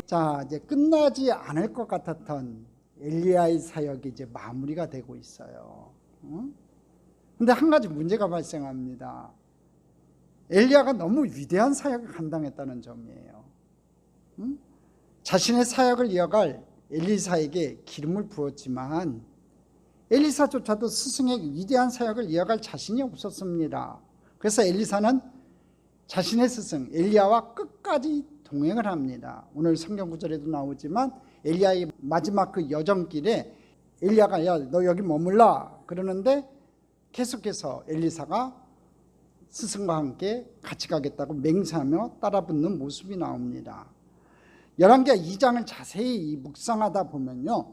자, 이제 끝나지 않을 것 같았던 엘리야의 사역이 이제 마무리가 되고 있어요. 근데 한 가지 문제가 발생합니다. 엘리야가 너무 위대한 사역을 감당했다는 점이에요. 자신의 사역을 이어갈 엘리사에게 기름을 부었지만 엘리사조차도 스승의 위대한 사역을 이어갈 자신이 없었습니다. 그래서 엘리사는 자신의 스승 엘리야와 끝까지 동행을 합니다. 오늘 성경 구절에도 나오지만 엘리야의 마지막 그 여정길에 엘리야가 야, 너 여기 머물라 그러는데 계속해서 엘리사가 스승과 함께 같이 가겠다고 맹세하며 따라붙는 모습이 나옵니다. 열왕기하 2장을 자세히 묵상하다 보면요,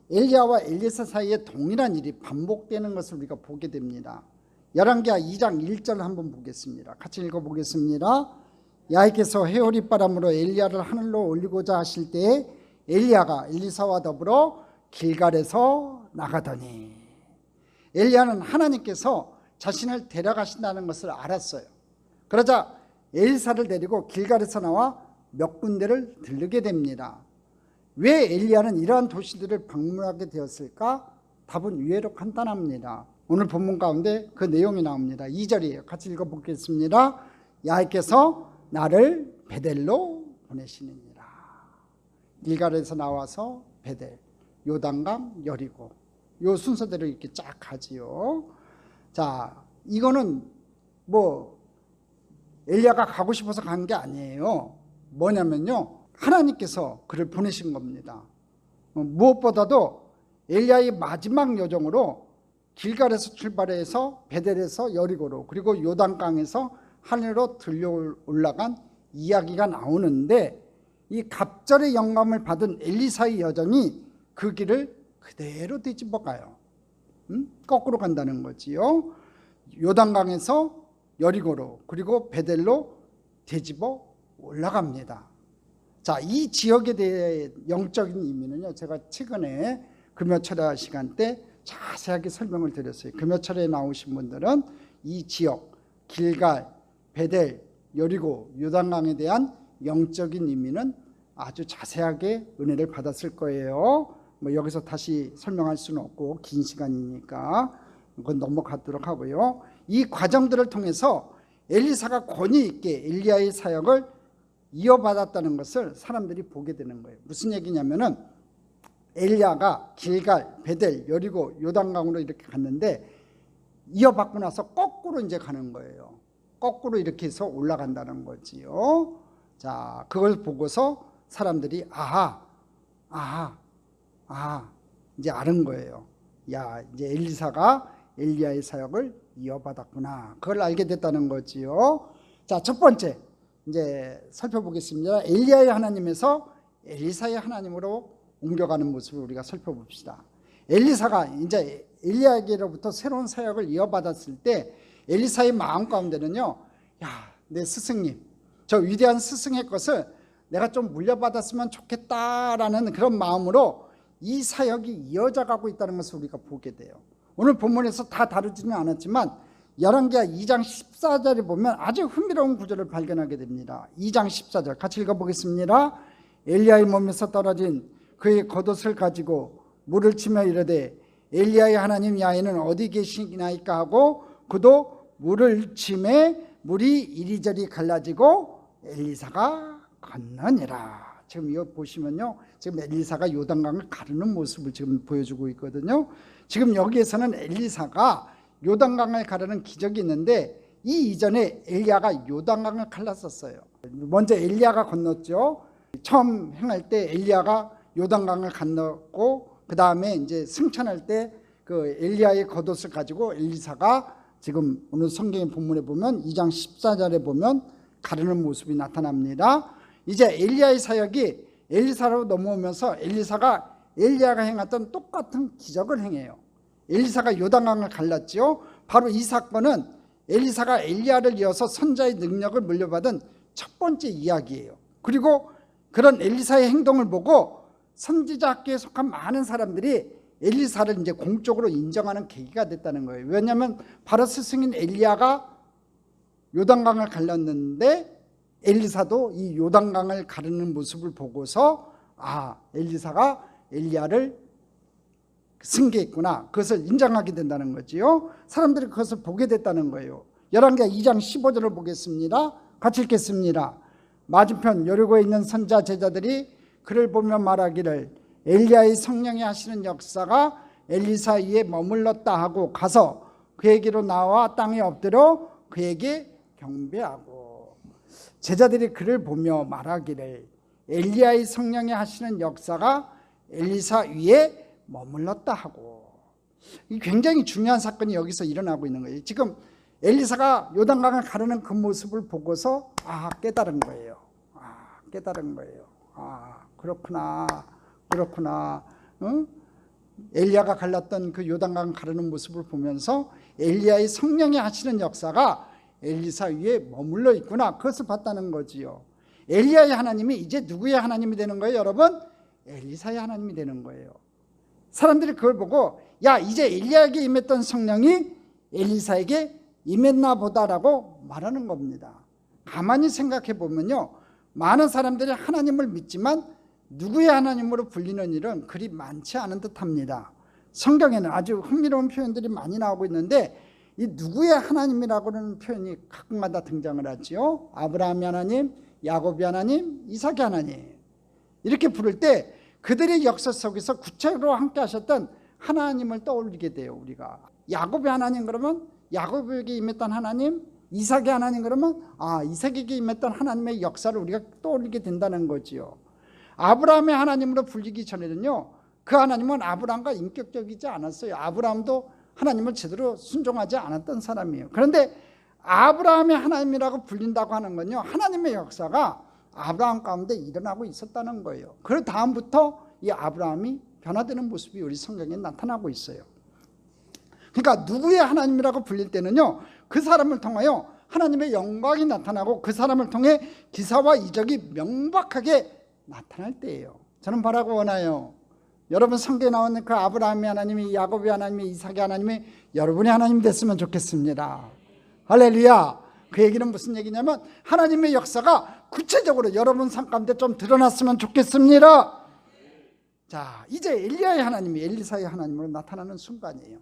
엘리야와 엘리사 사이에 동일한 일이 반복되는 것을 우리가 보게 됩니다. 열왕기하 2장 1절 한번 보겠습니다. 같이 읽어보겠습니다. 야훼께서 회오리 바람으로 엘리야를 하늘로 올리고자 하실 때에 엘리야가 엘리사와 더불어 길갈에서 나가더니, 엘리야는 하나님께서 자신을 데려가신다는 것을 알았어요. 그러자 엘리사를 데리고 길갈에서 나와 몇 군데를 들르게 됩니다. 왜 엘리야는 이러한 도시들을 방문하게 되었을까? 답은 의외로 간단합니다. 오늘 본문 가운데 그 내용이 나옵니다. 2절이에요. 같이 읽어보겠습니다. 야훼께서 나를 베델로 보내시느니라. 길갈에서 나와서 베델, 요단강, 여리고, 요 순서대로 이렇게 쫙 가지요. 자, 이거는 뭐 엘리야가 가고 싶어서 간 게 아니에요. 뭐냐면요, 하나님께서 그를 보내신 겁니다. 무엇보다도 엘리야의 마지막 여정으로 길갈에서 출발해서 베델에서 여리고로, 그리고 요단강에서 하늘로 들려 올라간 이야기가 나오는데, 이 갑절의 영감을 받은 엘리사의 여정이 그 길을 그대로 뒤집어 가요. 거꾸로 간다는 거지요. 요단강에서 여리고로, 그리고 베델로 뒤집어 올라갑니다. 자, 이 지역에 대해 영적인 의미는요, 제가 최근에 금요철야 시간 때 자세하게 설명을 드렸어요. 금요철에 나오신 분들은 이 지역 길갈, 베델, 여리고, 요단강에 대한 영적인 의미는 아주 자세하게 은혜를 받았을 거예요. 뭐 여기서 다시 설명할 수는 없고 긴 시간이니까 그건 넘어가도록 하고요. 이 과정들을 통해서 엘리사가 권위 있게 엘리야의 사역을 이어받았다는 것을 사람들이 보게 되는 거예요. 무슨 얘기냐면은 엘리야가 길갈, 베델, 여리고, 요단강으로 이렇게 갔는데 이어받고 나서 거꾸로 이제 가는 거예요. 거꾸로 이렇게 해서 올라간다는 거지요. 자, 그걸 보고서 사람들이 이제 아는 거예요. 야, 이제 엘리사가 엘리야의 사역을 이어받았구나. 그걸 알게 됐다는 거지요. 자, 첫 번째 이제 살펴보겠습니다. 엘리야의 하나님에서 엘리사의 하나님으로 옮겨가는 모습을 우리가 살펴봅시다. 엘리사가 이제 엘리야에게로부터 새로운 사역을 이어받았을 때 엘리사의 마음 가운데는요, 야, 내 스승님, 저 위대한 스승의 것을 내가 좀 물려받았으면 좋겠다라는 그런 마음으로 이 사역이 이어져 가고 있다는 것을 우리가 보게 돼요. 오늘 본문에서 다 다루지는 않았지만 열왕기하 2장 14절에 보면 아주 흥미로운 구절을 발견하게 됩니다. 2장 14절 같이 읽어보겠습니다. 엘리야의 몸에서 떨어진 그의 겉옷을 가지고 물을 치며 이르되 엘리야의 하나님 야훼는 어디 계시나이까 하고 그도 물을 치매 물이 이리저리 갈라지고 엘리사가 건너니라. 지금 이거 보시면요, 지금 엘리사가 요단강을 가르는 모습을 지금 보여주고 있거든요. 지금 여기에서는 엘리사가 요단강을 가르는 기적이 있는데 이 이전에 엘리야가 요단강을 갈랐었어요. 먼저 엘리야가 건넜죠. 처음 행할 때 엘리야가 요단강을 건넜고, 그 다음에 이제 승천할 때 그 엘리야의 겉옷을 가지고 엘리사가 지금 오늘 성경의 본문에 보면 2장 14절에 보면 가르는 모습이 나타납니다. 이제 엘리야의 사역이 엘리사로 넘어오면서 엘리사가 엘리야가 행했던 똑같은 기적을 행해요. 엘리사가 요단강을 갈랐죠. 바로 이 사건은 엘리사가 엘리야를 이어서 선자의 능력을 물려받은 첫 번째 이야기예요. 그리고 그런 엘리사의 행동을 보고 선지자 학교에 속한 많은 사람들이 엘리사를 이제 공적으로 인정하는 계기가 됐다는 거예요. 왜냐하면 바로 스승인 엘리야가 요단강을 갈랐는데 엘리사도 이 요단강을 가르는 모습을 보고서 엘리사가 엘리야를 승계했구나, 그것을 인정하게 된다는 거지요. 사람들이 그것을 보게 됐다는 거예요. 열왕기하 2장 15절을 보겠습니다. 같이 읽겠습니다. 맞은편 여리고에 있는 선자 제자들이 그를 보며 말하기를 엘리야의 성령이 하시는 역사가 엘리사 위에 머물렀다 하고 가서 그에게로 나와 땅에 엎드려 그에게 경배하고, 제자들이 그를 보며 말하기를 엘리야의 성령이 하시는 역사가 엘리사 위에 머물렀다 하고, 이 굉장히 중요한 사건이 여기서 일어나고 있는 거예요. 지금 엘리사가 요단강을 가르는 그 모습을 보고서 깨달은 거예요. 깨달은 거예요. 그렇구나. 응? 엘리야가 갈랐던 그 요단강 가르는 모습을 보면서 엘리야의 성령이 하시는 역사가 엘리사 위에 머물러 있구나, 그것을 봤다는 거지요. 엘리야의 하나님이 이제 누구의 하나님이 되는 거예요, 여러분? 엘리사의 하나님이 되는 거예요. 사람들이 그걸 보고 이제 엘리야에게 임했던 성령이 엘리사에게 임했나 보다라고 말하는 겁니다. 가만히 생각해 보면요, 많은 사람들이 하나님을 믿지만 누구의 하나님으로 불리는 일은 그리 많지 않은 듯합니다. 성경에는 아주 흥미로운 표현들이 많이 나오고 있는데 이 누구의 하나님이라고 하는 표현이 각마다 등장을 하지요. 아브라함의 하나님, 야곱의 하나님, 이삭의 하나님, 이렇게 부를 때 그들의 역사 속에서 구체적으로 함께 하셨던 하나님을 떠올리게 돼요. 우리가 야곱의 하나님 그러면 야곱에게 임했던 하나님, 이삭의 하나님 그러면 이삭에게 임했던 하나님의 역사를 우리가 떠올리게 된다는 거지요. 아브라함의 하나님으로 불리기 전에는요, 그 하나님은 아브라함과 인격적이지 않았어요. 아브라함도 하나님을 제대로 순종하지 않았던 사람이에요. 그런데 아브라함의 하나님이라고 불린다고 하는 건요, 하나님의 역사가 아브라함 가운데 일어나고 있었다는 거예요. 그 다음부터 이 아브라함이 변화되는 모습이 우리 성경에 나타나고 있어요. 그러니까 누구의 하나님이라고 불릴 때는요, 그 사람을 통하여 하나님의 영광이 나타나고 그 사람을 통해 기사와 이적이 명백하게 나타날 때예요. 저는 바라고 원해요, 여러분 성경에 나오는 그 아브라함의 하나님이, 야곱의 하나님이, 이삭의 하나님이 여러분의 하나님이 됐으면 좋겠습니다. 할렐루야. 그 얘기는 무슨 얘기냐면 하나님의 역사가 구체적으로 여러분 삶 가운데 좀 드러났으면 좋겠습니다. 자, 이제 엘리야의 하나님이 엘리사의 하나님으로 나타나는 순간이에요.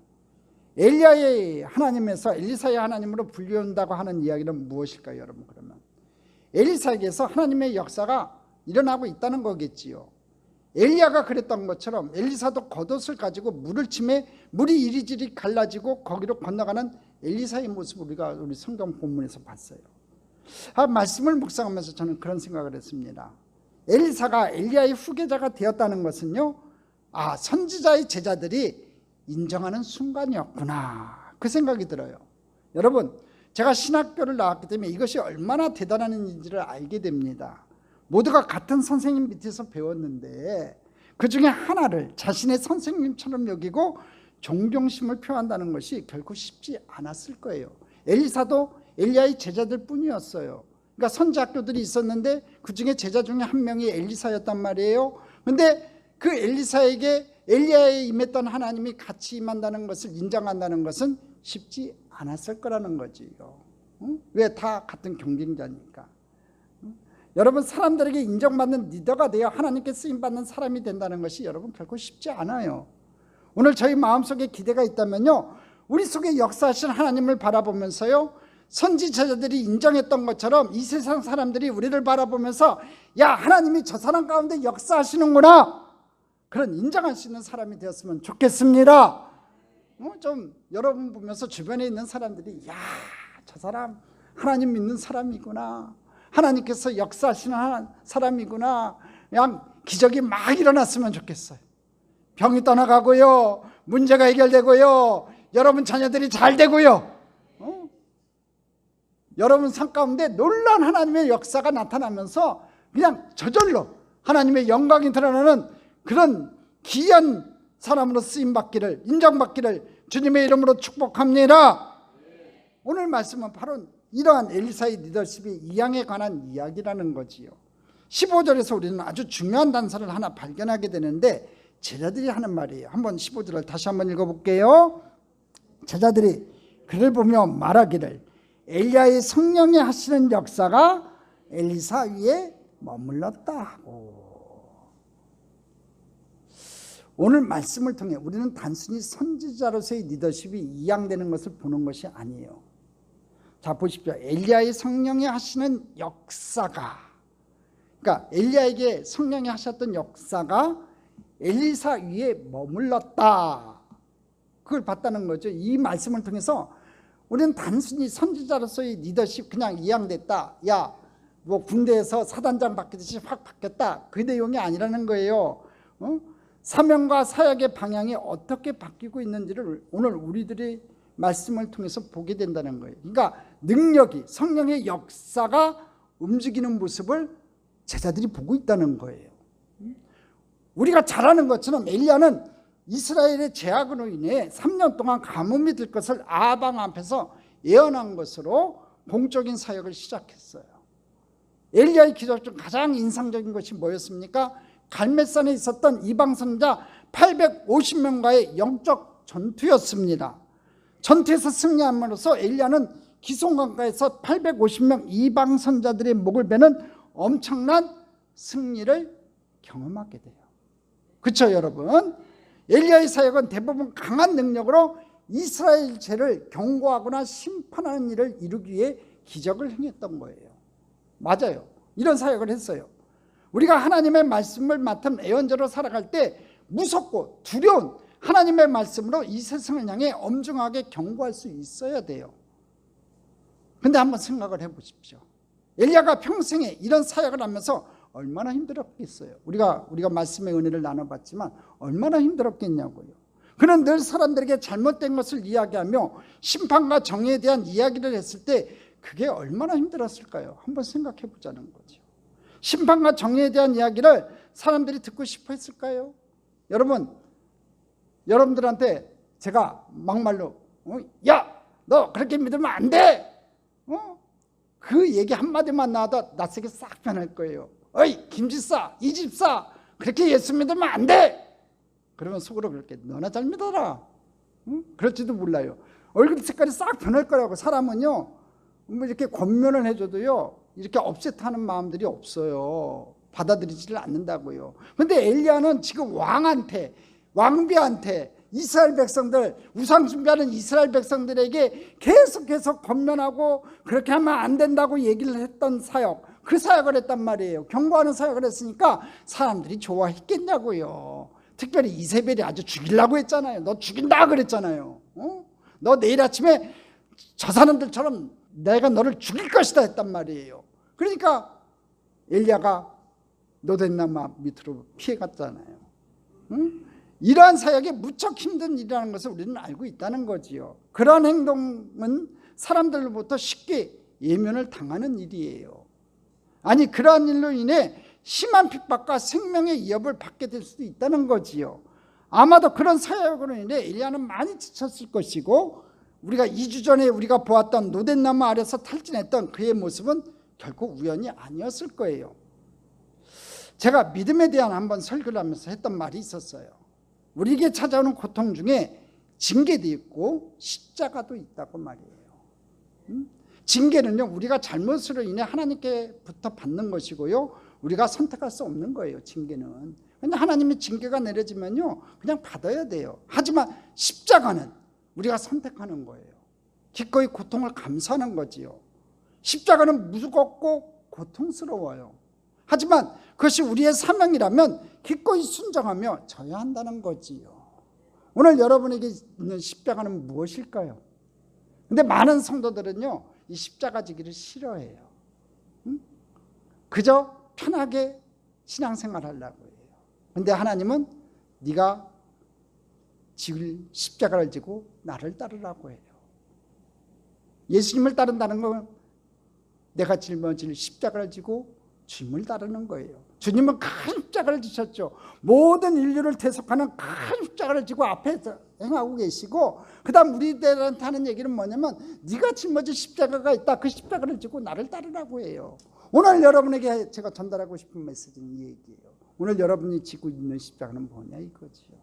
엘리야의 하나님에서 엘리사의 하나님으로 불려온다고 하는 이야기는 무엇일까요, 여러분? 그러면 엘리사에게서 하나님의 역사가 일어나고 있다는 거겠지요. 엘리야가 그랬던 것처럼 엘리사도 겉옷을 가지고 물을 치매 물이 이리저리 갈라지고 거기로 건너가는 엘리사의 모습을 우리가 우리 성경 본문에서 봤어요. 말씀을 묵상하면서 저는 그런 생각을 했습니다. 엘리사가 엘리야의 후계자가 되었다는 것은요, 선지자의 제자들이 인정하는 순간이었구나, 그 생각이 들어요. 여러분, 제가 신학교를 나왔기 때문에 이것이 얼마나 대단한 일인지를 알게 됩니다. 모두가 같은 선생님 밑에서 배웠는데 그 중에 하나를 자신의 선생님처럼 여기고 존경심을 표한다는 것이 결코 쉽지 않았을 거예요. 엘리사도 엘리야의 제자들 뿐이었어요. 그러니까 선지학교들이 있었는데 그 중에 제자 중에 한 명이 엘리사였단 말이에요. 그런데 그 엘리사에게 엘리야에 임했던 하나님이 같이 임한다는 것을 인정한다는 것은 쉽지 않았을 거라는 거지요. 왜? 다 같은 경쟁자니까. 여러분, 사람들에게 인정받는 리더가 되어 하나님께 쓰임받는 사람이 된다는 것이 여러분 결코 쉽지 않아요. 오늘 저희 마음속에 기대가 있다면요, 우리 속에 역사하신 하나님을 바라보면서요, 선지자들이 인정했던 것처럼 이 세상 사람들이 우리를 바라보면서 하나님이 저 사람 가운데 역사하시는구나, 그런 인정할 수 있는 사람이 되었으면 좋겠습니다. 좀 여러분 보면서 주변에 있는 사람들이 저 사람 하나님 믿는 사람이구나, 하나님께서 역사하시는 사람이구나, 그냥 기적이 막 일어났으면 좋겠어요. 병이 떠나가고요, 문제가 해결되고요, 여러분 자녀들이 잘 되고요, 여러분 삶 가운데 놀라운 하나님의 역사가 나타나면서 그냥 저절로 하나님의 영광이 드러나는 그런 귀한 사람으로 쓰임받기를, 인정받기를 주님의 이름으로 축복합니다. 오늘 말씀은 바로 이러한 엘리사의 리더십의 이양에 관한 이야기라는 거지요. 15절에서 우리는 아주 중요한 단서를 하나 발견하게 되는데 제자들이 하는 말이에요. 한번 15절을 다시 한번 읽어볼게요. 제자들이 그를 보며 말하기를 엘리야의 성령이 하시는 역사가 엘리사 위에 머물렀다 하고, 오늘 말씀을 통해 우리는 단순히 선지자로서의 리더십이 이양되는 것을 보는 것이 아니에요. 자, 보십시오. 엘리야의 성령이 하시는 역사가, 그러니까 엘리야에게 성령이 하셨던 역사가 엘리사 위에 머물렀다, 그걸 봤다는 거죠. 이 말씀을 통해서 우리는 단순히 선지자로서의 리더십 그냥 이양됐다, 야 뭐 군대에서 사단장 바뀌듯이 확 바뀌었다, 그 내용이 아니라는 거예요. 사명과 사역의 방향이 어떻게 바뀌고 있는지를 오늘 우리들의 말씀을 통해서 보게 된다는 거예요. 그러니까 능력이, 성령의 역사가 움직이는 모습을 제자들이 보고 있다는 거예요. 우리가 잘 아는 것처럼 엘리야는 이스라엘의 제약으로 인해 3년 동안 가뭄이 들 것을 아방 앞에서 예언한 것으로 공적인 사역을 시작했어요. 엘리야의 기적 중 가장 인상적인 것이 뭐였습니까? 갈멜산에 있었던 이방 선자 850명과의 영적 전투였습니다. 전투에서 승리함으로써 엘리야는 기송강가에서 850명 이방 선자들의 목을 베는 엄청난 승리를 경험하게 돼요. 그렇죠, 여러분? 엘리야의 사역은 대부분 강한 능력으로 이스라엘 죄를 경고하거나 심판하는 일을 이루기 위해 기적을 행했던 거예요. 맞아요. 이런 사역을 했어요. 우리가 하나님의 말씀을 맡은 애언자로 살아갈 때 무섭고 두려운 하나님의 말씀으로 이 세상을 향해 엄중하게 경고할 수 있어야 돼요. 근데 한번 생각을 해보십시오. 엘리야가 평생에 이런 사역을 하면서 얼마나 힘들었겠어요. 우리가 말씀의 은혜를 나눠봤지만 얼마나 힘들었겠냐고요. 그는 늘 사람들에게 잘못된 것을 이야기하며 심판과 정의에 대한 이야기를 했을 때 그게 얼마나 힘들었을까요? 한번 생각해 보자는 거죠. 심판과 정의에 대한 이야기를 사람들이 듣고 싶어 했을까요? 여러분들한테 제가 막말로 야, 너 그렇게 믿으면 안 돼! 그 얘기 한마디만 나와도 낯세게 싹 변할 거예요. 어이 김집사, 이집사, 그렇게 예수 믿으면 안 돼! 그러면 속으로 그렇게 너나 잘 믿어라. 그럴지도 몰라요. 얼굴 색깔이 싹 변할 거라고. 사람은요, 뭐 이렇게 권면을 해줘도요, 이렇게 업셋하는 마음들이 없어요. 받아들이지를 않는다고요. 그런데 엘리야는 지금 왕비한테 이스라엘 백성들, 우상 숭배하는 이스라엘 백성들에게 계속해서 권면하고 그렇게 하면 안 된다고 얘기를 했던 사역, 그 사역을 했단 말이에요. 경고하는 사역을 했으니까 사람들이 좋아했겠냐고요. 특별히 이세벨이 아주 죽이려고 했잖아요. 너 죽인다 그랬잖아요. 너 내일 아침에 저 사람들처럼 내가 너를 죽일 것이다 했단 말이에요. 그러니까 엘리야가 노덴나무 밑으로 피해갔잖아요. 이러한 사역이 무척 힘든 일이라는 것을 우리는 알고 있다는 거지요. 그러한 행동은 사람들로부터 쉽게 예면을 당하는 일이에요. 아니, 그러한 일로 인해 심한 핍박과 생명의 위협을 받게 될 수도 있다는 거지요. 아마도 그런 사역으로 인해 엘리야는 많이 지쳤을 것이고, 우리가 2주 전에 우리가 보았던 노덴나무 아래서 탈진했던 그의 모습은 결코 우연이 아니었을 거예요. 제가 믿음에 대한 한번 설교를 하면서 했던 말이 있었어요. 우리에게 찾아오는 고통 중에 징계도 있고 십자가도 있다고 말이에요. 징계는요, 우리가 잘못으로 인해 하나님께부터 받는 것이고요, 우리가 선택할 수 없는 거예요. 징계는. 근데 하나님의 징계가 내려지면요, 그냥 받아야 돼요. 하지만 십자가는 우리가 선택하는 거예요. 기꺼이 고통을 감수하는 거지요. 십자가는 무겁고 고통스러워요. 하지만 그것이 우리의 사명이라면 기꺼이 순종하며 져야 한다는 거지요. 오늘 여러분에게 있는 십자가는 무엇일까요? 근데 많은 성도들은요, 이 십자가 지기를 싫어해요. 그저 편하게 신앙생활 하려고 해요. 근데 하나님은 네가 지을 십자가를 지고 나를 따르라고 해요. 예수님을 따른다는 건 내가 짊어질 십자가를 지고 주님을 따르는 거예요. 주님은 큰 십자가를 지셨죠. 모든 인류를 대속하는 큰 십자가를 지고 앞에 행하고 계시고, 그 다음 우리들한테 하는 얘기는 뭐냐면 네가 짊어질 십자가가 있다. 그 십자가를 지고 나를 따르라고 해요. 오늘 여러분에게 제가 전달하고 싶은 메시지는 이 얘기예요. 오늘 여러분이 지고 있는 십자가는 뭐냐 이거지요.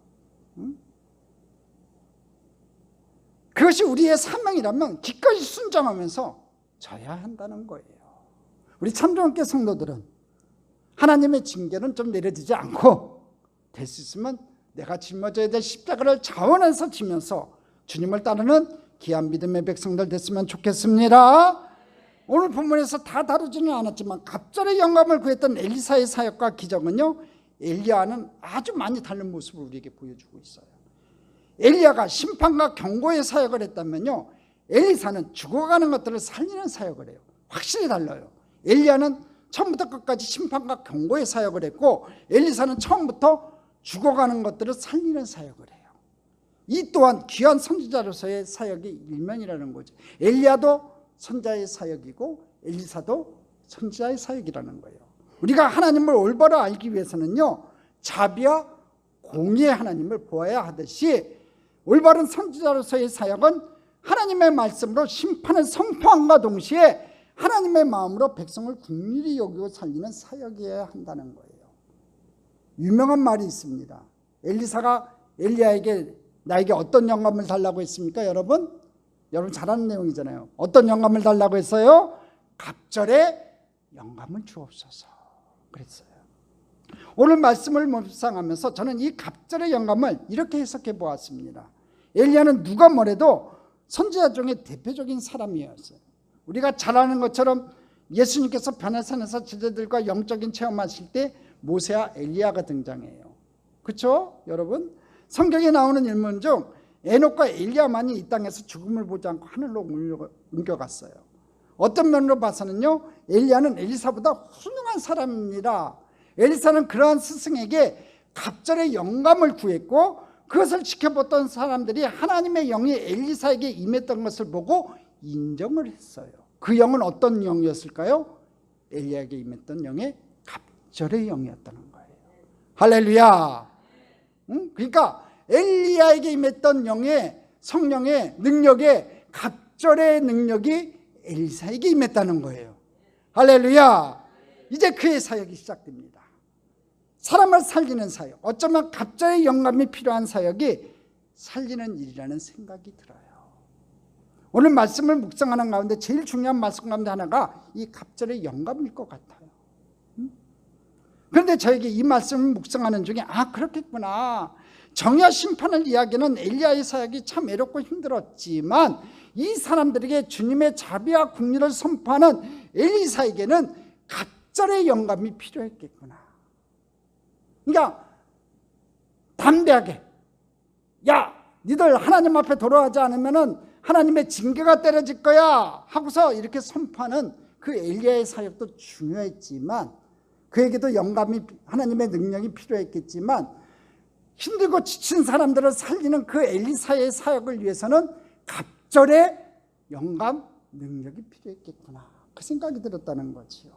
그것이 우리의 사명이라면 기꺼이 순종하면서 져야 한다는 거예요. 우리 참정학교 성도들은 하나님의 징계는 좀 내려지지 않고 될 수 있으면 내가 짊어져야 될 십자가를 자원해서 지면서 주님을 따르는 귀한 믿음의 백성들 됐으면 좋겠습니다. 오늘 본문에서 다 다루지는 않았지만 갑절의 영감을 구했던 엘리사의 사역과 기적은요, 엘리야와는 아주 많이 다른 모습을 우리에게 보여주고 있어요. 엘리야가 심판과 경고의 사역을 했다면요, 엘리사는 죽어가는 것들을 살리는 사역을 해요. 확실히 달라요. 엘리야는 처음부터 끝까지 심판과 경고의 사역을 했고, 엘리사는 처음부터 죽어가는 것들을 살리는 사역을 해요. 이 또한 귀한 선지자로서의 사역의 일면이라는 거죠. 엘리야도 선자의 사역이고 엘리사도 선지자의 사역이라는 거예요. 우리가 하나님을 올바로 알기 위해서는요, 자비와 공의의 하나님을 보아야 하듯이 올바른 선지자로서의 사역은 하나님의 말씀으로 심판을 선포함과 동시에 하나님의 마음으로 백성을 긍휼히 여기고 살리는 사역이어야 한다는 거예요. 유명한 말이 있습니다. 엘리사가 엘리야에게 나에게 어떤 영감을 달라고 했습니까? 여러분 잘 아는 내용이잖아요. 어떤 영감을 달라고 했어요? 갑절의 영감을 주옵소서 그랬어요. 오늘 말씀을 묵상하면서 저는 이 갑절의 영감을 이렇게 해석해 보았습니다. 엘리야는 누가 뭐래도 선지자 중에 대표적인 사람이었어요. 우리가 잘 아는 것처럼 예수님께서 변화산에서 제자들과 영적인 체험하실 때 모세와 엘리야가 등장해요. 그렇죠? 여러분, 성경에 나오는 인물 중 에녹과 엘리야만이 이 땅에서 죽음을 보지 않고 하늘로 옮겨갔어요. 어떤 면으로 봐서는요, 엘리야는 엘리사보다 훌륭한 사람입니다. 엘리사는 그러한 스승에게 갑절의 영감을 구했고 그것을 지켜봤던 사람들이 하나님의 영이 엘리사에게 임했던 것을 보고 인정을 했어요. 그 영은 어떤 영이었을까요? 엘리야에게 임했던 영의 갑절의 영이었다는 거예요. 할렐루야. 그러니까 엘리야에게 임했던 영의 성령의 능력에 갑절의 능력이 엘리사에게 임했다는 거예요. 할렐루야. 이제 그의 사역이 시작됩니다. 사람을 살리는 사역, 어쩌면 갑절의 영감이 필요한 사역이 살리는 일이라는 생각이 들어요. 오늘 말씀을 묵상하는 가운데 제일 중요한 말씀 가운데 하나가 이 갑절의 영감일 것 같아요. 그런데 저에게 이 말씀을 묵상하는 중에 그렇겠구나. 정의와 심판을 이야기하는 엘리야의 사역이 참 애롭고 힘들었지만 이 사람들에게 주님의 자비와 긍휼을 선포하는 엘리사에게는 갑절의 영감이 필요했겠구나. 그러니까 담대하게, 야, 니들 하나님 앞에 돌아가지 않으면은 하나님의 징계가 때려질 거야 하고서 이렇게 선포하는 그 엘리야의 사역도 중요했지만, 그에게도 영감이, 하나님의 능력이 필요했겠지만, 힘들고 지친 사람들을 살리는 그 엘리사의 사역을 위해서는 갑절의 영감, 능력이 필요했겠구나, 그 생각이 들었다는 거지요.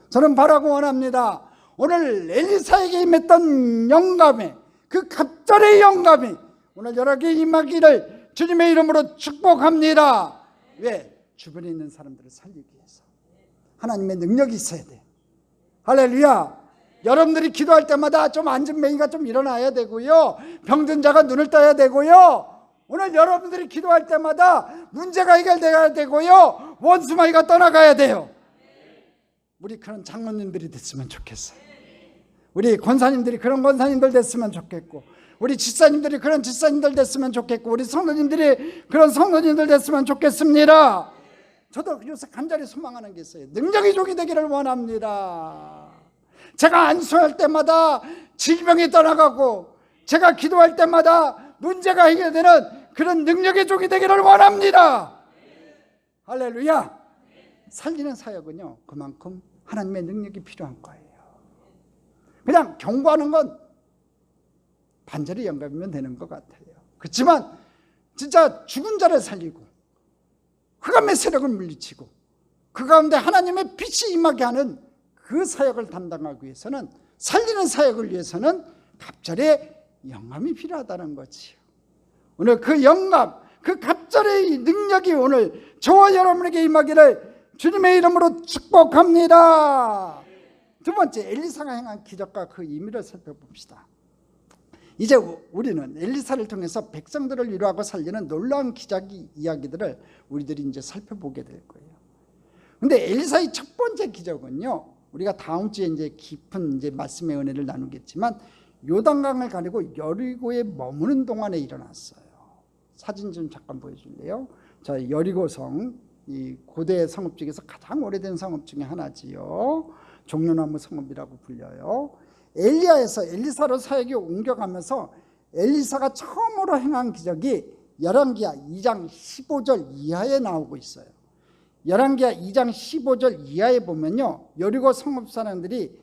저는 바라고 원합니다. 오늘 엘리사에게 임했던 영감에, 그 갑절의 영감이 오늘 여러분에게 임하기를 주님의 이름으로 축복합니다. 왜? 주변에 있는 사람들을 살리기 위해서 하나님의 능력이 있어야 돼요. 할렐루야. 여러분들이 기도할 때마다 좀 앉은 맹이가 좀 일어나야 되고요, 병든 자가 눈을 떠야 되고요, 오늘 여러분들이 기도할 때마다 문제가 해결돼야 되고요, 원수마귀가 떠나가야 돼요. 우리 그런 장로님들이 됐으면 좋겠어요. 우리 권사님들이 그런 권사님들 됐으면 좋겠고, 우리 집사님들이 그런 집사님들 됐으면 좋겠고, 우리 성도님들이 그런 성도님들 됐으면 좋겠습니다. 저도 요새 간절히 소망하는 게 있어요. 능력의 종이 되기를 원합니다. 제가 안수할 때마다 질병이 떠나가고, 제가 기도할 때마다 문제가 해결되는 그런 능력의 종이 되기를 원합니다. 할렐루야. 살리는 사역은요, 그만큼 하나님의 능력이 필요한 거예요. 그냥 경고하는 건 반절의 영감이면 되는 것 같아요. 그렇지만 진짜 죽은 자를 살리고 흑암의 세력을 물리치고 그 가운데 하나님의 빛이 임하게 하는 그 사역을 담당하기 위해서는, 살리는 사역을 위해서는 갑절의 영감이 필요하다는 거지요. 오늘 그 영감, 그 갑절의 능력이 오늘 저와 여러분에게 임하기를 주님의 이름으로 축복합니다. 두 번째, 엘리사가 행한 기적과 그 의미를 살펴봅시다. 이제 우리는 엘리사를 통해서 백성들을 위로하고 살리는 놀라운 기적 이야기들을 우리들이 이제 살펴보게 될 거예요. 근데 엘리사의 첫 번째 기적은요, 우리가 다음 주에 이제 깊은 이제 말씀의 은혜를 나누겠지만 요단강을 가리고 여리고에 머무는 동안에 일어났어요. 사진 좀 잠깐 보여줄래요? 자, 여리고성, 이 고대 성읍 중에서 가장 오래된 성읍 중에 하나지요. 종려나무 성읍이라고 불려요. 엘리야에서 엘리사로 사역이 옮겨가면서 엘리사가 처음으로 행한 기적이 열왕기하 2장 15절 이하에 나오고 있어요. 열왕기하 2장 15절 이하에 보면요, 여리고 성읍 사람들이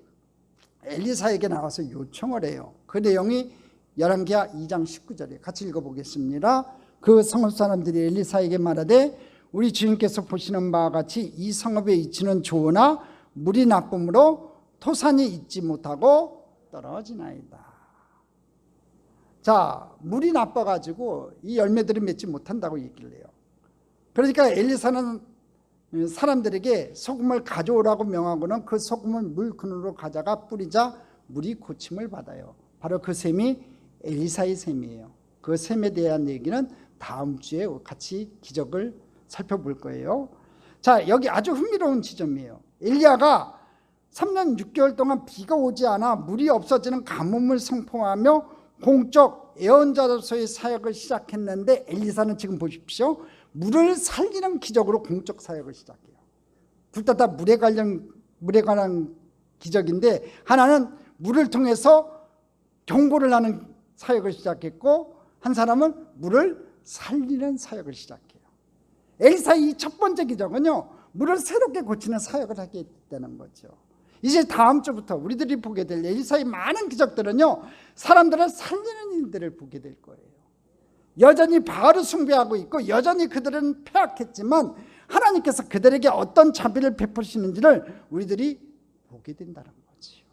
엘리사에게 나와서 요청을 해요. 그 내용이 열왕기하 2장 19절에 같이 읽어보겠습니다. 그 성읍 사람들이 엘리사에게 말하되 우리 주인께서 보시는 바와 같이 이 성읍의 위치는 좋으나 물이 나쁨으로 토산이 있지 못하고 떨어지나이다. 자, 물이 나빠가지고 이 열매들을 맺지 못한다고 얘기를 해요. 그러니까 엘리사는 사람들에게 소금을 가져오라고 명하고는 그 소금을 물 근으로 가져가 뿌리자 물이 고침을 받아요. 바로 그 셈이 엘리사의 셈이에요. 그 셈에 대한 얘기는 다음 주에 같이 기적을 살펴볼 거예요. 자, 여기 아주 흥미로운 지점이에요. 엘리야가 3년 6개월 동안 비가 오지 않아 물이 없어지는 가뭄을 선포하며 공적 예언자로서의 사역을 시작했는데 엘리사는 지금 보십시오. 물을 살리는 기적으로 공적 사역을 시작해요. 둘 다 물에 관한 기적인데, 하나는 물을 통해서 경고를 하는 사역을 시작했고, 한 사람은 물을 살리는 사역을 시작해요. 엘리사의 이 첫 번째 기적은요, 물을 새롭게 고치는 사역을 하게 되는 거죠. 이제 다음 주부터 우리들이 보게 될 엘리사의 많은 기적들은요, 사람들을 살리는 일들을 보게 될 거예요. 여전히 바알을 숭배하고 있고 여전히 그들은 패악했지만 하나님께서 그들에게 어떤 자비를 베푸시는지를 우리들이 보게 된다는 거지요.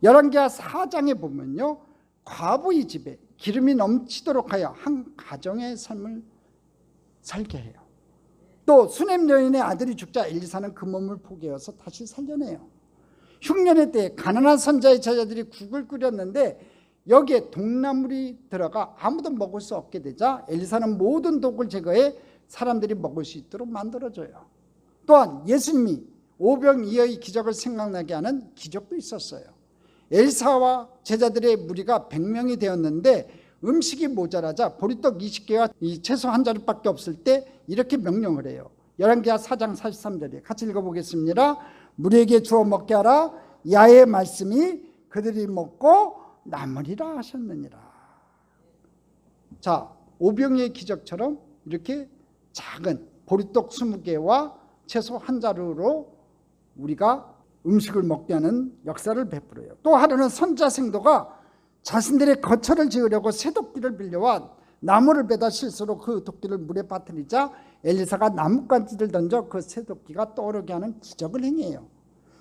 열왕기하 4장에 보면요, 과부의 집에 기름이 넘치도록 하여 한 가정의 삶을 살게 해요. 또 수넴 여인의 아들이 죽자 엘리사는 그 몸을 포개어서 다시 살려내요. 흉년의 때에 가난한 선자의 제자들이 국을 끓였는데 여기에 독나물이 들어가 아무도 먹을 수 없게 되자 엘리사는 모든 독을 제거해 사람들이 먹을 수 있도록 만들어줘요. 또한 예수님이 오병이어의 기적을 생각나게 하는 기적도 있었어요. 엘리사와 제자들의 무리가 100명이 되었는데 음식이 모자라자 보리떡 20개와 이 채소 한 자루밖에 없을 때 이렇게 명령을 해요. 열왕기하 4장 43절에 같이 읽어보겠습니다. 무리에게 주어 먹게 하라. 야의 말씀이 그들이 먹고 남으리라 하셨느니라. 자, 오병이의 기적처럼 이렇게 작은 보리떡 20개와 채소 한 자루로 우리가 음식을 먹게 하는 역사를 베풀어요. 또 하루는 선자 생도가 자신들의 거처를 지으려고 새도끼를 빌려와 나무를 베다 실수로 그 도끼를 물에 빠뜨리자 엘리사가 나뭇가지를 던져 그 새도끼가 떠오르게 하는 기적을 행해요.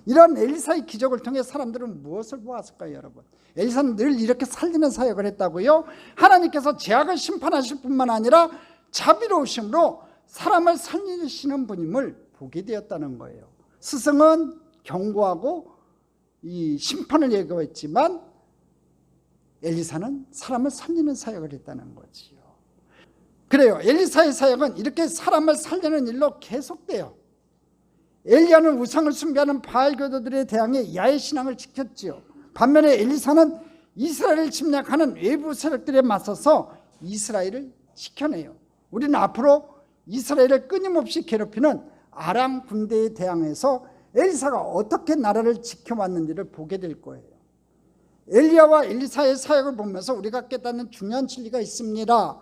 이런 엘리사의 기적을 통해 사람들은 무엇을 보았을까요, 여러분? 엘리사는 늘 이렇게 살리는 사역을 했다고요. 하나님께서 죄악을 심판하실 뿐만 아니라 자비로우심으로 사람을 살리시는 분임을 보게 되었다는 거예요. 스승은 경고하고 이 심판을 예고했지만 엘리사는 사람을 살리는 사역을 했다는 거지요. 그래요. 엘리사의 사역은 이렇게 사람을 살리는 일로 계속돼요. 엘리야는 우상을 숭배하는 바알 교도들에 대항해 야훼 신앙을 지켰지요. 반면에 엘리사는 이스라엘을 침략하는 외부 세력들에 맞서서 이스라엘을 지켜내요. 우리는 앞으로 이스라엘을 끊임없이 괴롭히는 아람 군대에 대항해서 엘리사가 어떻게 나라를 지켜왔는지를 보게 될 거예요. 엘리야와 엘리사의 사역을 보면서 우리가 깨닫는 중요한 진리가 있습니다.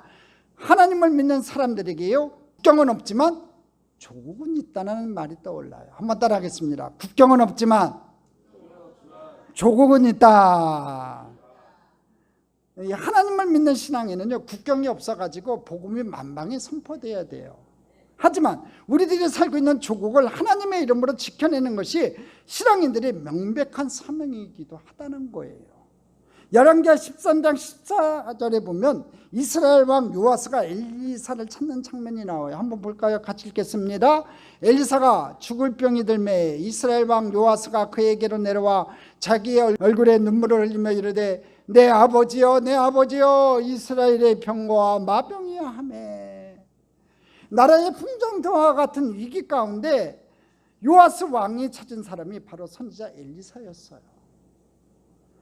하나님을 믿는 사람들에게요, 국경은 없지만 조국은 있다는 말이 떠올라요. 한번 따라 하겠습니다. 국경은 없지만 조국은 있다. 하나님을 믿는 신앙에는요, 국경이 없어가지고 복음이 만방에 선포돼야 돼요. 하지만 우리들이 살고 있는 조국을 하나님의 이름으로 지켜내는 것이 신앙인들의 명백한 사명이기도 하다는 거예요. 열왕기하 13장 14절에 보면 이스라엘 왕 요아스가 엘리사를 찾는 장면이 나와요. 한번 볼까요? 같이 읽겠습니다. 엘리사가 죽을 병이 들매 이스라엘 왕 요아스가 그에게로 내려와 자기의 얼굴에 눈물을 흘리며 이르되 내 아버지여 내 아버지여 이스라엘의 병과 마병이야 하매. 나라의 풍정도와 같은 위기 가운데 요아스 왕이 찾은 사람이 바로 선지자 엘리사였어요.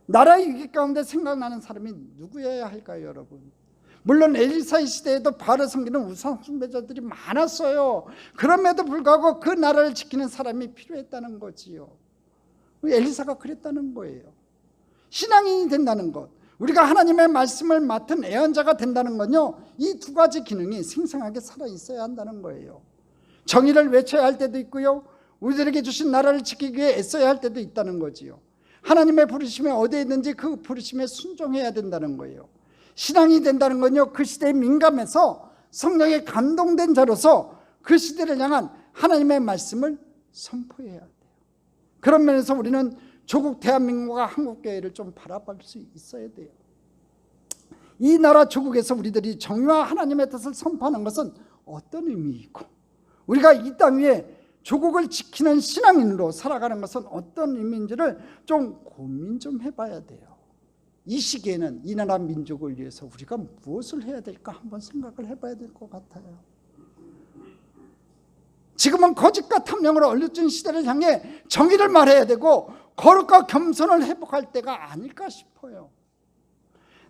나라의 위기 가운데 생각나는 사람이 누구여야 할까요, 여러분? 물론 엘리사의 시대에도 바알을 섬기는 우상 숭배자들이 많았어요. 그럼에도 불구하고 그 나라를 지키는 사람이 필요했다는 거지요. 엘리사가 그랬다는 거예요. 신앙인이 된다는 것, 우리가 하나님의 말씀을 맡은 애언자가 된다는 건요, 이 두 가지 기능이 생생하게 살아있어야 한다는 거예요. 정의를 외쳐야 할 때도 있고요, 우리들에게 주신 나라를 지키기 위해 애써야 할 때도 있다는 거지요. 하나님의 부르심에 어디에 있는지 그 부르심에 순종해야 된다는 거예요. 신앙이 된다는 건요, 그 시대에 민감해서 성령에 감동된 자로서 그 시대를 향한 하나님의 말씀을 선포해야 돼요. 그런 면에서 우리는 조국 대한민국과 한국교회를 좀 바라볼 수 있어야 돼요. 이 나라 조국에서 우리들이 정의와 하나님의 뜻을 선포하는 것은 어떤 의미이고, 우리가 이 땅 위에 조국을 지키는 신앙인으로 살아가는 것은 어떤 의미인지를 좀 고민 좀 해봐야 돼요. 이 시기에는 이 나라 민족을 위해서 우리가 무엇을 해야 될까 한번 생각을 해봐야 될 것 같아요. 지금은 거짓과 탐령으로 얼룩진 시대를 향해 정의를 말해야 되고 거룩과 겸손을 회복할 때가 아닐까 싶어요.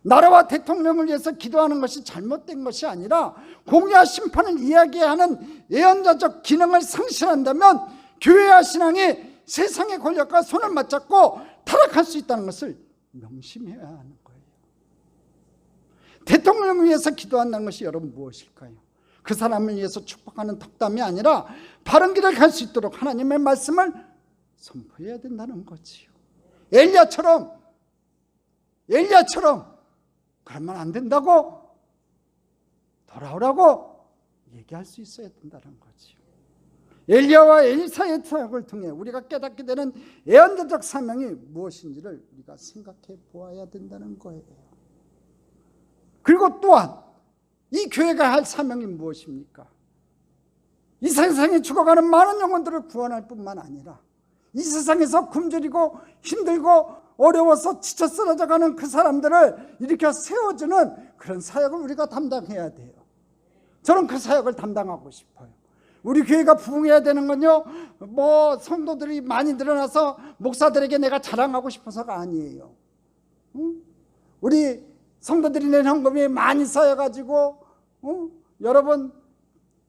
나라와 대통령을 위해서 기도하는 것이 잘못된 것이 아니라 공의와 심판을 이야기하는 예언자적 기능을 상실한다면 교회와 신앙이 세상의 권력과 손을 맞잡고 타락할 수 있다는 것을 명심해야 하는 거예요. 대통령을 위해서 기도한다는 것이 여러분 무엇일까요? 그 사람을 위해서 축복하는 덕담이 아니라 바른 길을 갈 수 있도록 하나님의 말씀을 선포해야 된다는 거지요. 엘리야처럼 그러면 안 된다고 돌아오라고 얘기할 수 있어야 된다는 거지요. 엘리야와 엘리사의 사역을 통해 우리가 깨닫게 되는 예언자적 사명이 무엇인지를 우리가 생각해 보아야 된다는 거예요. 그리고 또한 이 교회가 할 사명이 무엇입니까? 이 세상에 죽어가는 많은 영혼들을 구원할 뿐만 아니라 이 세상에서 굶주리고 힘들고 어려워서 지쳐 쓰러져가는 그 사람들을 일으켜 세워주는 그런 사역을 우리가 담당해야 돼요. 저는 그 사역을 담당하고 싶어요. 우리 교회가 부흥해야 되는 건요, 성도들이 많이 늘어나서 목사들에게 내가 자랑하고 싶어서가 아니에요. 우리 성도들이 낸 헌금이 많이 쌓여가지고 여러분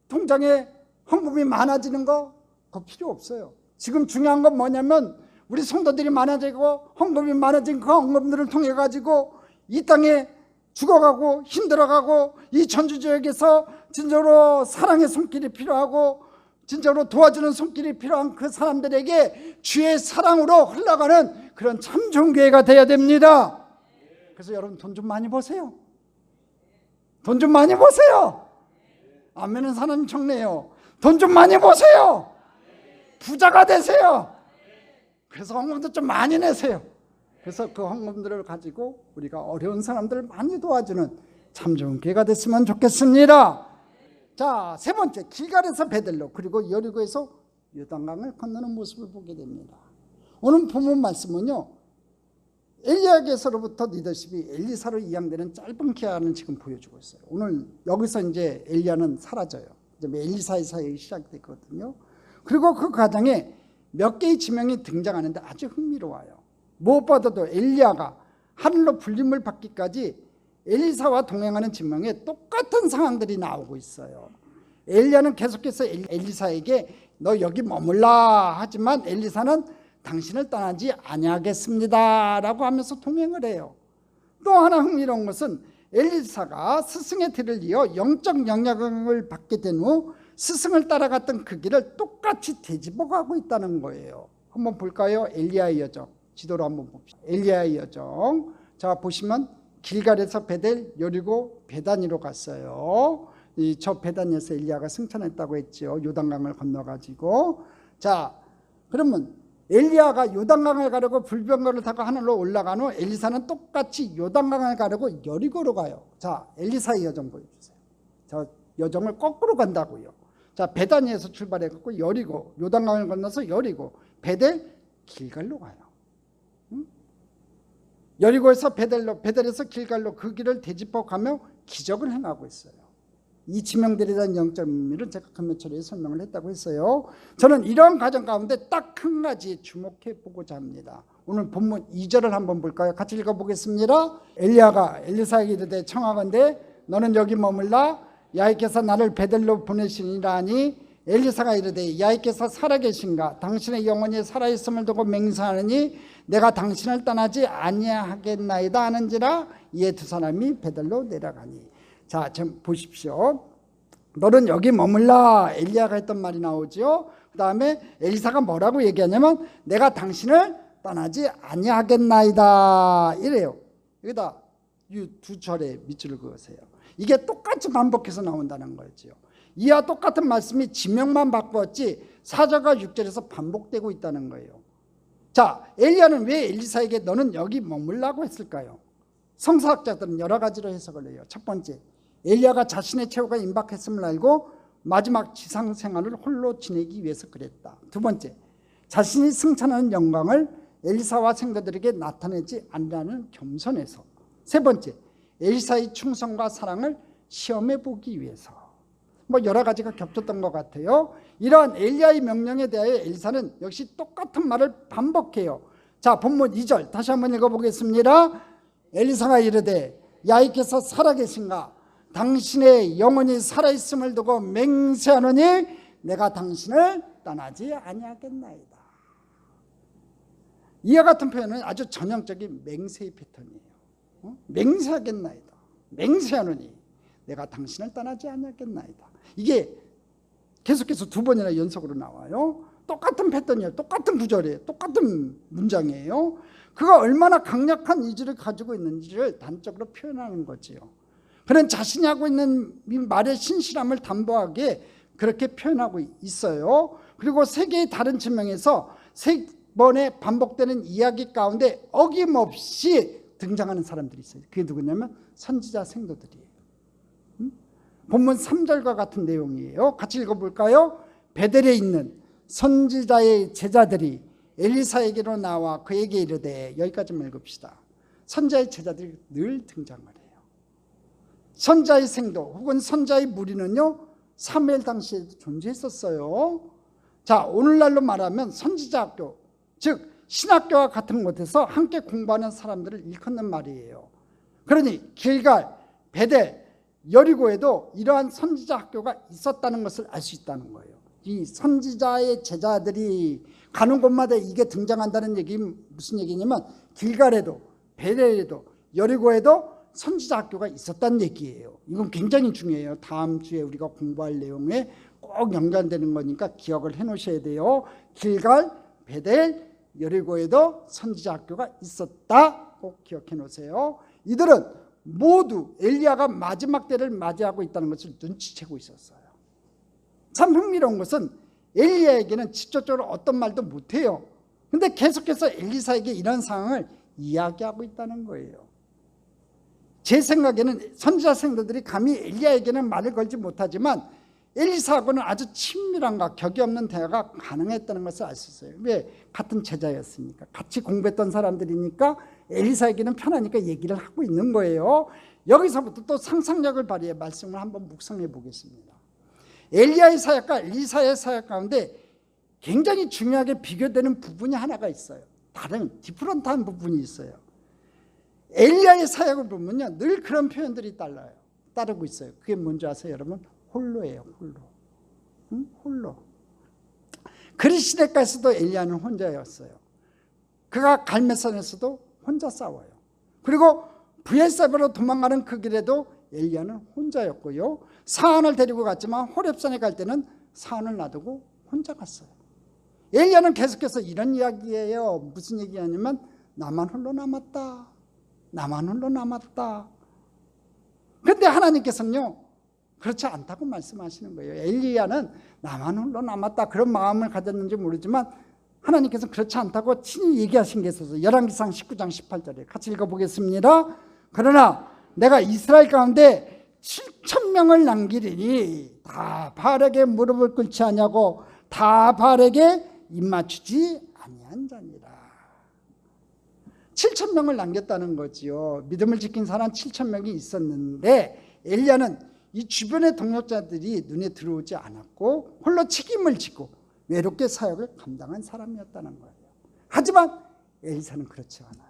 통장에 헌금이 많아지는 거 그거 필요 없어요. 지금 중요한 건 뭐냐면 우리 성도들이 많아지고 헌금이 많아진 그 헌금들을 통해 가지고 이 땅에 죽어가고 힘들어가고 이 전주지역에서 진짜로 사랑의 손길이 필요하고 진짜로 도와주는 손길이 필요한 그 사람들에게 주의 사랑으로 흘러가는 그런 참 좋은 교회가 돼야 됩니다. 그래서 여러분 돈 좀 많이 버세요. 돈 좀 많이 버세요. 아멘은 사람이 적네요. 돈 좀 많이 버세요. 부자가 되세요. 그래서 헌금도 좀 많이 내세요. 그래서 그 헌금들을 가지고 우리가 어려운 사람들을 많이 도와주는 참 좋은 교회가 됐으면 좋겠습니다. 자, 세 번째, 길갈에서 베들로 그리고 여리고에서 요단강을 건너는 모습을 보게 됩니다. 오늘 본문 말씀은요, 엘리야에게서로부터 리더십이 엘리사로 이양되는 짧은 기간을 지금 보여주고 있어요. 오늘 여기서 이제 엘리야는 사라져요. 이제 엘리사의 사역이 시작됐거든요. 그리고 그 과정에 몇 개의 지명이 등장하는데 아주 흥미로워요. 무엇보다도 엘리야가 하늘로 불림을 받기까지 엘리사와 동행하는 지명에 똑같은 상황들이 나오고 있어요. 엘리야는 계속해서 엘리사에게 너 여기 머물라 하지만 엘리사는 당신을 떠나지 아니하겠습니다 라고 하면서 동행을 해요. 또 하나 흥미로운 것은 엘리사가 스승의 뒤를 이어 영적 영향을 받게 된 후 스승을 따라갔던 그 길을 똑같이 되짚어가고 있다는 거예요. 한번 볼까요? 엘리야의 여정 지도로 한번 봅시다. 엘리야의 여정, 자 보시면 길갈에서 베델, 여리고, 베다니로 갔어요. 저 베다니에서 엘리야가 승천했다고 했죠. 요단강을 건너가지고. 자, 그러면 엘리야가 요단강을 가려고 불병거를 타고 하늘로 올라간 후 엘리사는 똑같이 요단강을 가려고 여리고로 가요. 자, 엘리사의 여정 보여주세요. 자, 여정을 거꾸로 간다고요. 자, 베다니에서 출발해갖고 여리고, 요단강을 건너서 여리고, 베델, 길갈로 가요. 여리고에서 베델로, 베델에서 길갈로 그 길을 되짚어 가며 기적을 행하고 있어요. 이 지명들에 대한 영적 의미를 제가 금요철에 설명을 했다고 했어요. 저는 이런 과정 가운데 딱 한 가지 주목해 보고자 합니다. 오늘 본문 2절을 한번 볼까요? 같이 읽어보겠습니다. 엘리야가 엘리사에게 이르되 청하건대 너는 여기 머물라. 야훼께서 나를 베델로 보내시니라 하니 엘리사가 이르되 야훼께서 살아계신가? 당신의 영혼이 살아있음을 두고 맹세하느니 내가 당신을 떠나지 아니하겠나이다 하는지라. 이에 두 사람이 베델로 내려가니. 자, 지금 보십시오. 너는 여기 머물라. 엘리야가 했던 말이 나오죠. 그 다음에 엘리사가 뭐라고 얘기하냐면 내가 당신을 떠나지 아니하겠나이다 이래요. 여기다 이 두 절에 밑줄을 그으세요. 이게 똑같이 반복해서 나온다는 거죠. 이와 똑같은 말씀이 지명만 바꾸었지 4절과 6절에서 반복되고 있다는 거예요. 자, 엘리야는 왜 엘리사에게 너는 여기 머물라고 했을까요? 성서학자들은 여러 가지로 해석을 해요. 첫 번째, 엘리야가 자신의 최후가 임박했음을 알고 마지막 지상 생활을 홀로 지내기 위해서 그랬다. 두 번째, 자신이 승천하는 영광을 엘리사와 생도들에게 나타내지 않으라는 겸손에서. 세 번째, 엘리사의 충성과 사랑을 시험해 보기 위해서. 뭐 여러 가지가 겹쳤던 것 같아요. 이러한 엘리야의 명령에 대하여 엘리사는 역시 똑같은 말을 반복해요. 자, 본문 2절 다시 한번 읽어보겠습니다. 엘리사가 이르되 야훼께서 살아계신가? 당신의 영혼이 살아있음을 두고 맹세하노니 내가 당신을 떠나지 아니하겠나이다. 이와 같은 표현은 아주 전형적인 맹세의 패턴이에요. 맹세하겠나이다. 맹세하노니 내가 당신을 떠나지 아니하겠나이다. 이게 계속해서 두 번이나 연속으로 나와요. 똑같은 패턴이에요. 똑같은 구절이에요. 똑같은 문장이에요. 그가 얼마나 강력한 의지를 가지고 있는지를 단적으로 표현하는 거지요. 그는 자신이 하고 있는 말의 신실함을 담보하게 그렇게 표현하고 있어요. 그리고 세 개의 다른 지명에서 세 번에 반복되는 이야기 가운데 어김없이 등장하는 사람들이 있어요. 그게 누구냐면 선지자 생도들이에요. 본문 3절과 같은 내용이에요. 같이 읽어볼까요? 베델에 있는 선지자의 제자들이 엘리사에게로 나와 그에게 이르되, 여기까지만 읽읍시다. 선지자의 제자들이 늘 등장을 해요. 선지자의 생도 혹은 선지자의 무리는요, 사무엘 당시에도 존재했었어요. 자, 오늘날로 말하면 선지자 학교, 즉 신학교와 같은 곳에서 함께 공부하는 사람들을 일컫는 말이에요. 그러니 길갈, 베델, 여리고에도 이러한 선지자 학교가 있었다는 것을 알 수 있다는 거예요. 이 선지자의 제자들이 가는 곳마다 이게 등장한다는 얘기는 무슨 얘기냐면 길갈에도 베델에도 여리고에도 선지자 학교가 있었다는 얘기예요. 이건 굉장히 중요해요. 다음 주에 우리가 공부할 내용에 꼭 연관되는 거니까 기억을 해 놓으셔야 돼요. 길갈, 베델, 여리고에도 선지자 학교가 있었다. 꼭 기억해 놓으세요. 이들은 모두 엘리야가 마지막 때를 맞이하고 있다는 것을 눈치채고 있었어요. 참 흥미로운 것은 엘리야에게는 직접적으로 어떤 말도 못해요. 그런데 계속해서 엘리사에게 이런 상황을 이야기하고 있다는 거예요. 제 생각에는 선지자 생도들이 감히 엘리야에게는 말을 걸지 못하지만 엘리사하고는 아주 친밀함과 격이 없는 대화가 가능했다는 것을 알 수 있어요. 왜? 같은 제자였으니까, 같이 공부했던 사람들이니까 엘리사에게는 편하니까 얘기를 하고 있는 거예요. 여기서부터 또 상상력을 발휘해 말씀을 한번 묵상해 보겠습니다. 엘리야의 사역과 엘리사의 사역 가운데 굉장히 중요하게 비교되는 부분이 하나가 있어요. 다른 디프런트한 부분이 있어요. 엘리야의 사역을 보면요, 늘 그런 표현들이 따르고 있어요. 그게 뭔지 아세요, 여러분? 홀로예요, 홀로. 홀로. 그리시대까지도 엘리야는 혼자였어요. 그가 갈멜산에서도 혼자 싸워요. 그리고 브엘세바로 도망가는 그 길에도 엘리야는 혼자였고요. 사안을 데리고 갔지만 호렙산에 갈 때는 사안을 놔두고 혼자 갔어요. 엘리야는 계속해서 이런 이야기예요. 무슨 얘기냐면 나만 홀로 남았다. 나만 홀로 남았다. 그런데 하나님께서는요, 그렇지 않다고 말씀하시는 거예요. 엘리야는 나만 홀로 남았다 그런 마음을 가졌는지 모르지만 하나님께서는 그렇지 않다고 친히 얘기하신 게 있어서 열왕기상 19장 18절에 같이 읽어보겠습니다. 그러나 내가 이스라엘 가운데 7,000명을 남기리니 다 바알에게 무릎을 꿇지 아니하고 다 바알에게 입맞추지 아니한 자니라. 7,000명을 남겼다는 거지요. 믿음을 지킨 사람 7,000명이 있었는데 엘리야는 이 주변의 동역자들이 눈에 들어오지 않았고 홀로 책임을 지고 외롭게 사역을 감당한 사람이었다는 거예요. 하지만 엘리사는 그렇지 않아요.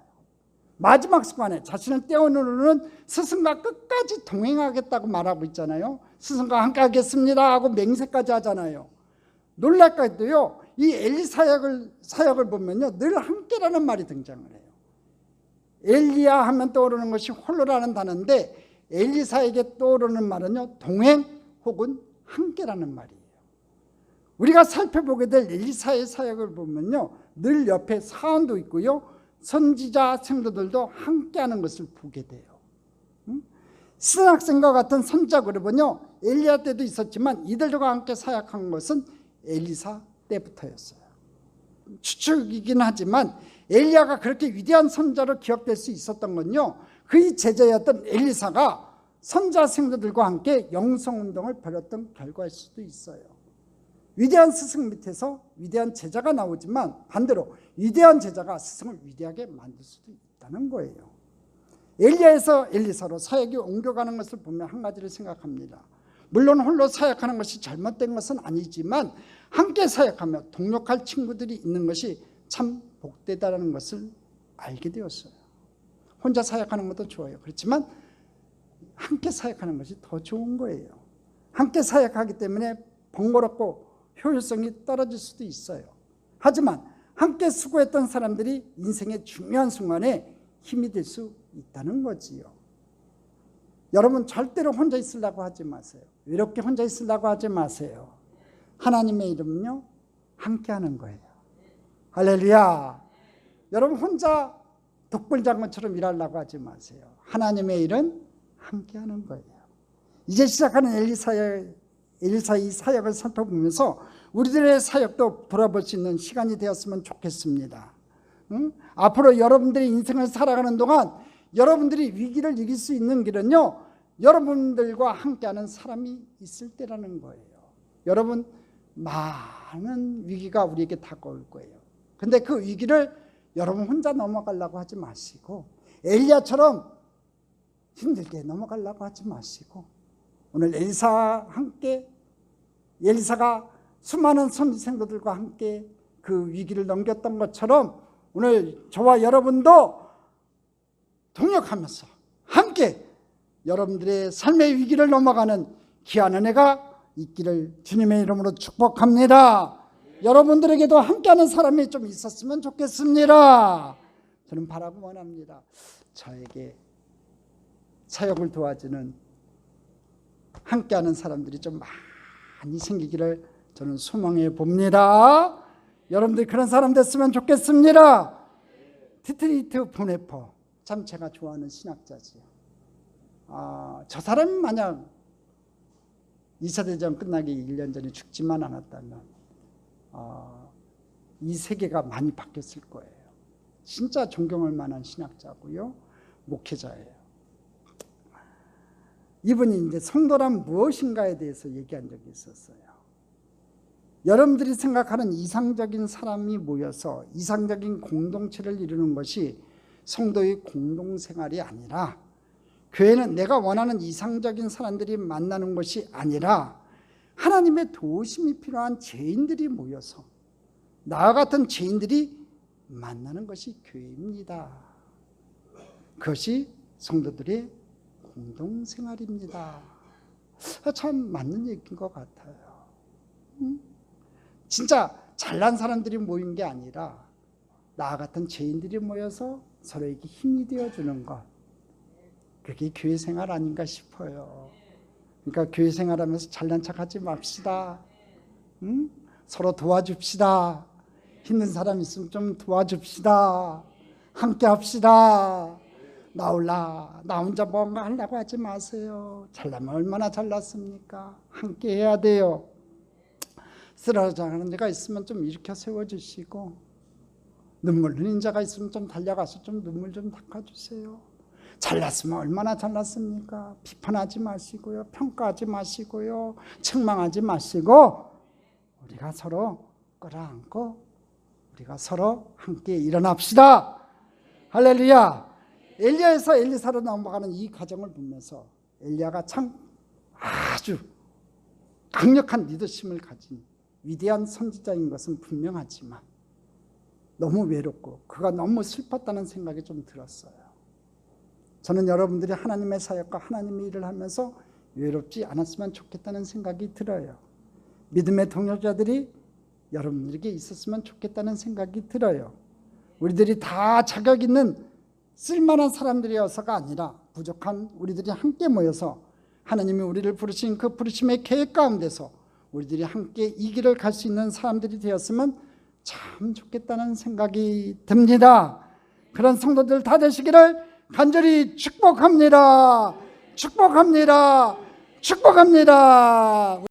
마지막 순간에 자신을 떼어놓는 스승과 끝까지 동행하겠다고 말하고 있잖아요. 스승과 함께 하겠습니다 하고 맹세까지 하잖아요. 놀랄까도요, 이 사역을 보면요, 늘 함께라는 말이 등장을 해요. 엘리야 하면 떠오르는 것이 홀로라는 단어인데 엘리사에게 떠오르는 말은요, 동행 혹은 함께라는 말이에요. 우리가 살펴보게 될 엘리사의 사역을 보면요, 늘 옆에 사원도 있고요, 선지자 성도들도 함께하는 것을 보게 돼요. 신학생과 같은 선지자 그룹은요, 엘리야 때도 있었지만 이들과 함께 사역한 것은 엘리사 때부터였어요. 추측이긴 하지만 엘리야가 그렇게 위대한 선지자로 기억될 수 있었던 건요, 그의 제자였던 엘리사가 선지자 성도들과 함께 영성운동을 벌였던 결과일 수도 있어요. 위대한 스승 밑에서 위대한 제자가 나오지만 반대로 위대한 제자가 스승을 위대하게 만들 수도 있다는 거예요. 엘리야에서 엘리사로 사역이 옮겨가는 것을 보면 한 가지를 생각합니다. 물론 홀로 사역하는 것이 잘못된 것은 아니지만 함께 사역하며 동역할 친구들이 있는 것이 참 복되다는 것을 알게 되었어요. 혼자 사역하는 것도 좋아요. 그렇지만 함께 사역하는 것이 더 좋은 거예요. 함께 사역하기 때문에 번거롭고 효율성이 떨어질 수도 있어요. 하지만 함께 수고했던 사람들이 인생의 중요한 순간에 힘이 될 수 있다는 거지요. 여러분 절대로 혼자 있으려고 하지 마세요. 외롭게 혼자 있으려고 하지 마세요. 하나님의 이름은요, 함께하는 거예요. 할렐루야. 여러분 혼자 독불장군처럼 일하려고 하지 마세요. 하나님의 일은 함께하는 거예요. 이제 시작하는 엘리사의 사역을 살펴보면서 우리들의 사역도 돌아볼 수 있는 시간이 되었으면 좋겠습니다. 앞으로 여러분들이 인생을 살아가는 동안 여러분들이 위기를 이길 수 있는 길은요, 여러분들과 함께하는 사람이 있을 때라는 거예요. 여러분, 많은 위기가 우리에게 다가올 거예요. 근데 그 위기를 여러분 혼자 넘어가려고 하지 마시고 엘리야처럼 힘들게 넘어가려고 하지 마시고 오늘 엘리사와 함께, 엘리사가 수많은 선지생들과 함께 그 위기를 넘겼던 것처럼 오늘 저와 여러분도 동역하면서 함께 여러분들의 삶의 위기를 넘어가는 귀한 은혜가 있기를 주님의 이름으로 축복합니다. 여러분들에게도 함께하는 사람이 좀 있었으면 좋겠습니다. 저는 바라고 원합니다. 저에게 사역을 도와주는 함께하는 사람들이 좀 많이 생기기를 저는 소망해 봅니다. 여러분들이 그런 사람 됐으면 좋겠습니다. 디트리히트 보네퍼, 참 제가 좋아하는 신학자지요. 저 사람이 만약 2차 대전 끝나기 1년 전에 죽지만 않았다면 이 세계가 많이 바뀌었을 거예요. 진짜 존경할 만한 신학자고요, 목회자예요. 이분이 이제 성도란 무엇인가에 대해서 얘기한 적이 있었어요. 여러분들이 생각하는 이상적인 사람이 모여서 이상적인 공동체를 이루는 것이 성도의 공동생활이 아니라, 교회는 내가 원하는 이상적인 사람들이 만나는 것이 아니라 하나님의 도우심이 필요한 죄인들이 모여서 나와 같은 죄인들이 만나는 것이 교회입니다. 그것이 성도들의 공동생활입니다. 참 맞는 얘기인 것 같아요. 진짜 잘난 사람들이 모인 게 아니라 나와 같은 죄인들이 모여서 서로에게 힘이 되어주는 것, 그게 교회 생활 아닌가 싶어요. 그러니까 교회 생활하면서 잘난 척하지 맙시다. 서로 도와줍시다. 힘든 사람 있으면 좀 도와줍시다. 함께 합시다. 나 혼자 뭔가 하려고 하지 마세요. 잘나면 얼마나 잘났습니까? 함께 해야 돼요. 쓰러져가는 자가 있으면 좀 일으켜 세워주시고, 눈물 흘린 자가 있으면 좀 달려가서 좀 눈물 좀 닦아주세요. 잘났으면 얼마나 잘났습니까? 비판하지 마시고요, 평가하지 마시고요, 책망하지 마시고 우리가 서로 끌어안고 우리가 서로 함께 일어납시다. 할렐루야. 엘리야에서 엘리사로 넘어가는 이 과정을 보면서 엘리야가 참 아주 강력한 리더십을 가진 위대한 선지자인 것은 분명하지만 너무 외롭고 그가 너무 슬펐다는 생각이 좀 들었어요. 저는 여러분들이 하나님의 사역과 하나님의 일을 하면서 외롭지 않았으면 좋겠다는 생각이 들어요. 믿음의 동역자들이 여러분들에게 있었으면 좋겠다는 생각이 들어요. 우리들이 다 자격 있는 쓸만한 사람들이어서가 아니라 부족한 우리들이 함께 모여서 하나님이 우리를 부르신 그 부르심의 계획 가운데서 우리들이 함께 이 길을 갈 수 있는 사람들이 되었으면 참 좋겠다는 생각이 듭니다. 그런 성도들 다 되시기를 간절히 축복합니다. 축복합니다. 축복합니다.